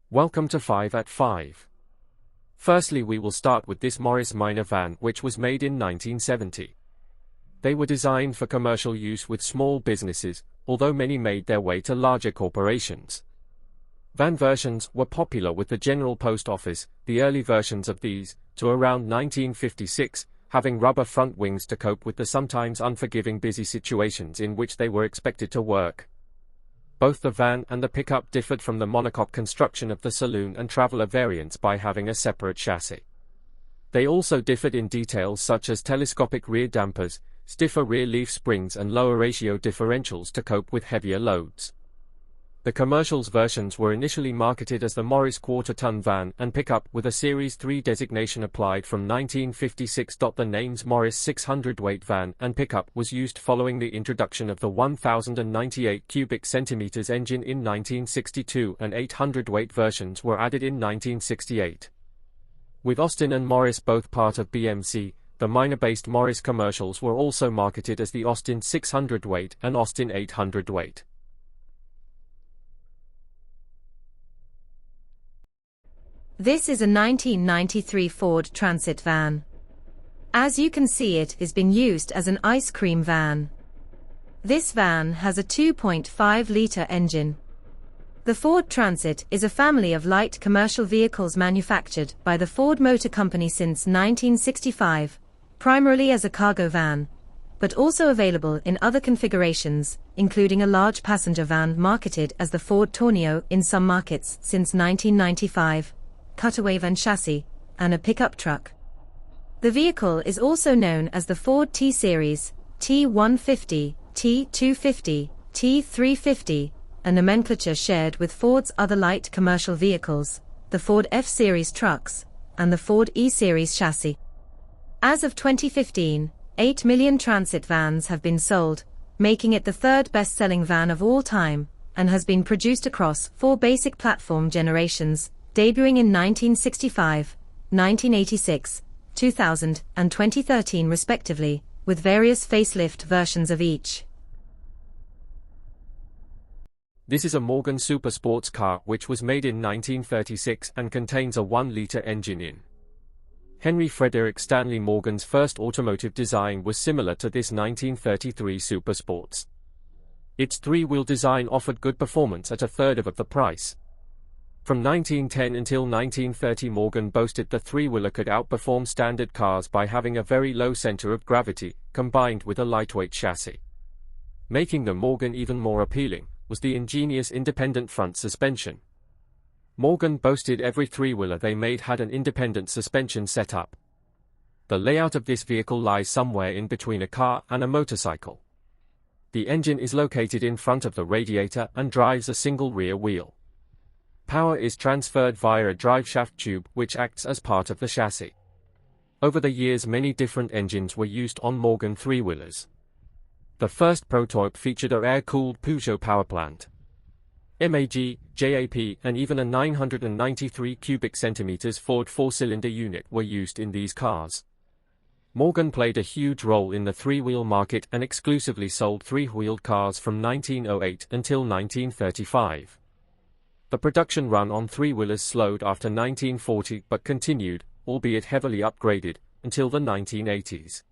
Welcome to 5 at 5. Firstly, we will start with this Morris Minor van, which was made in 1970. They were designed for commercial use with small businesses, although many made their way to larger corporations. Van versions were popular with the General Post Office, the early versions of these, to around 1956, having rubber front wings to cope with the sometimes unforgiving busy situations in which they were expected to work. Both the van and the pickup differed from the monocoque construction of the saloon and traveler variants by having a separate chassis. They also differed in details such as telescopic rear dampers, stiffer rear leaf springs and lower ratio differentials to cope with heavier loads. The commercials versions were initially marketed as the Morris quarter-ton van and pickup with a Series 3 designation applied from 1956. The names Morris 600-weight van and pickup was used following the introduction of the 1098 cubic centimeters engine in 1962, and 800-weight versions were added in 1968. With Austin and Morris both part of BMC, the minor-based Morris commercials were also marketed as the Austin 600-weight and Austin 800-weight. This is a 1993 Ford Transit van. As you can see, it is being used as an ice cream van. This van has a 2.5-liter engine. The Ford Transit is a family of light commercial vehicles manufactured by the Ford Motor Company since 1965, primarily as a cargo van, but also available in other configurations, including a large passenger van marketed as the Ford Tornado in some markets since 1995. Cutaway van chassis, and a pickup truck. The vehicle is also known as the Ford T-Series, T150, T250, T350, a nomenclature shared with Ford's other light commercial vehicles, the Ford F-Series trucks, and the Ford E-Series chassis. As of 2015, 8 million Transit vans have been sold, making it the third best-selling van of all time, and has been produced across 4 basic platform generations, debuting in 1965, 1986, 2000, and 2013 respectively, with various facelift versions of each. This is a Morgan Super Sports car which was made in 1936 and contains a 1-liter engine in. Henry Frederick Stanley Morgan's first automotive design was similar to this 1933 Super Sports. Its 3-wheel design offered good performance at a third of the price. From 1910 until 1930, Morgan boasted the 3-wheeler could outperform standard cars by having a very low center of gravity, combined with a lightweight chassis. Making the Morgan even more appealing was the ingenious independent front suspension. Morgan boasted every 3-wheeler they made had an independent suspension setup. The layout of this vehicle lies somewhere in between a car and a motorcycle. The engine is located in front of the radiator and drives a single rear wheel. Power is transferred via a driveshaft tube which acts as part of the chassis. Over the years, many different engines were used on Morgan 3-wheelers. The first prototype featured an air-cooled Peugeot powerplant. MAG, JAP, and even a 993 cubic centimeters Ford 4-cylinder unit were used in these cars. Morgan played a huge role in the 3-wheel market and exclusively sold 3-wheeled cars from 1908 until 1935. The production run on 3-wheelers slowed after 1940 but continued, albeit heavily upgraded, until the 1980s.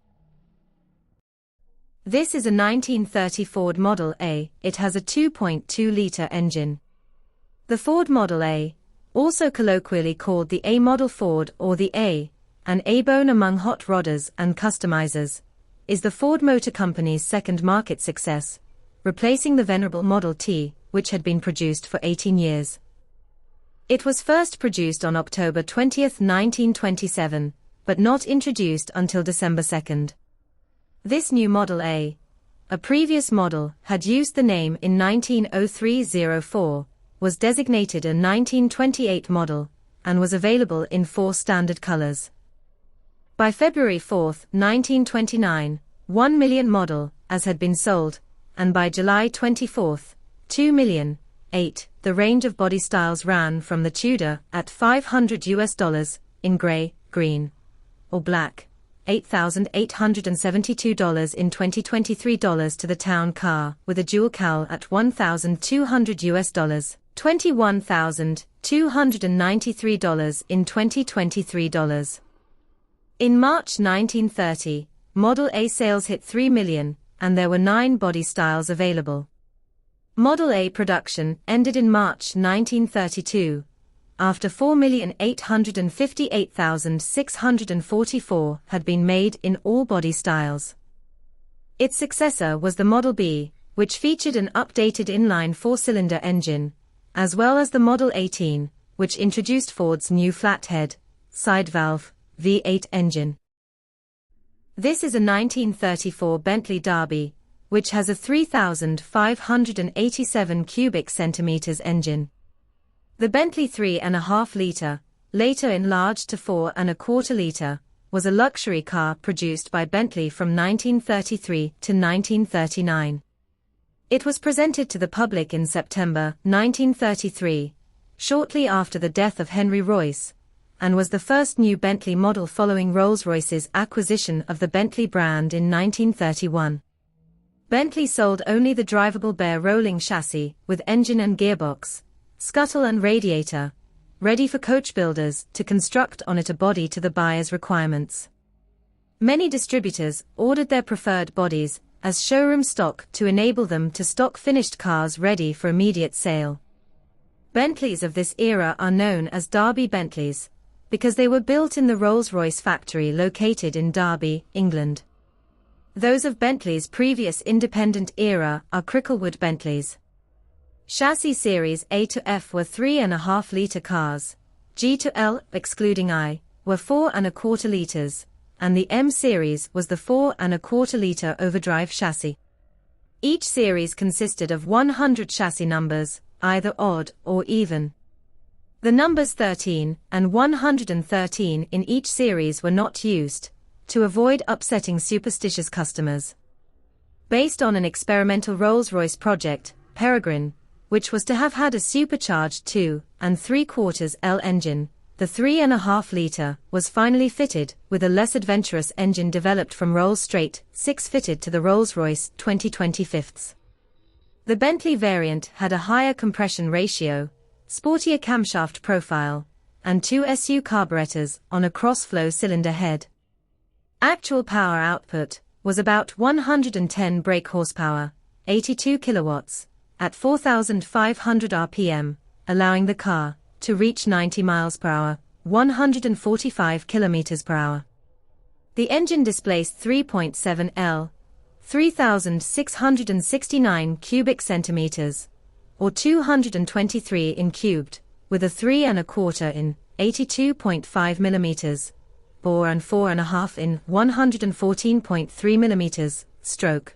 This is a 1930 Ford Model A. It has a 2.2-liter engine. The Ford Model A, also colloquially called the A Model Ford or the A, an A-bone among hot rodders and customizers, is the Ford Motor Company's second market success, replacing the venerable Model T, which had been produced for 18 years. It was first produced on October 20, 1927, but not introduced until December 2. This new Model A, a previous model, had used the name in 1903-04, was designated a 1928 model, and was available in 4 standard colors. By February 4, 1929, 1 million model, as had been sold, and by July 24, 2 million, 8, the range of body styles ran from the Tudor at $500 in gray, green, or black, $8,872 in 2023 to the town car with a dual cowl at $1,200, $21,293 in 2023 dollars. In March 1930, Model A sales hit 3 million, and there were 9 body styles available. Model A production ended in March 1932, after 4,858,644 had been made in all body styles. Its successor was the Model B, which featured an updated inline 4-cylinder engine, as well as the Model 18, which introduced Ford's new flathead, side-valve, V8 engine. This is a 1934 Bentley Derby, which has a 3,587 cubic centimeters engine. The Bentley 3.5-liter, later enlarged to 4.25-liter, was a luxury car produced by Bentley from 1933 to 1939. It was presented to the public in September 1933, shortly after the death of Henry Royce, and was the first new Bentley model following Rolls-Royce's acquisition of the Bentley brand in 1931. Bentley sold only the drivable bare rolling chassis with engine and gearbox, scuttle and radiator, ready for coach builders to construct on it a body to the buyer's requirements. Many distributors ordered their preferred bodies as showroom stock to enable them to stock finished cars ready for immediate sale. Bentleys of this era are known as Derby Bentleys, because they were built in the Rolls-Royce factory located in Derby, England. Those of Bentley's previous independent era are Cricklewood Bentleys. Chassis series A to F were 3.5-liter cars, G to L, excluding I, were 4.25 liters, and the M series was the 4.25-liter overdrive chassis. Each series consisted of 100 chassis numbers, either odd or even. The numbers 13 and 113 in each series were not used, to avoid upsetting superstitious customers. Based on an experimental Rolls-Royce project, Peregrine, which was to have had a supercharged 2.75 L engine, the 3.5-liter was finally fitted with a less adventurous engine developed from Rolls Straight 6 fitted to the Rolls-Royce 2025s. The Bentley variant had a higher compression ratio, sportier camshaft profile, and 2 SU carburetors on a cross-flow cylinder head. Actual power output was about 110 brake horsepower, 82 kilowatts, at 4,500 RPM, allowing the car to reach 90 miles per hour, 145 kilometers per hour. The engine displaced 3.7 L, 3,669 cubic centimeters, or 223 in cubed, with a 3.25 in 82.5 millimeters, bore and 4.5 in 114.3 millimeters, stroke.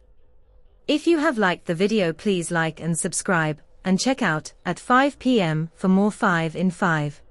If you have liked the video, please like and subscribe, and check out at 5 p.m. for more 5 in 5.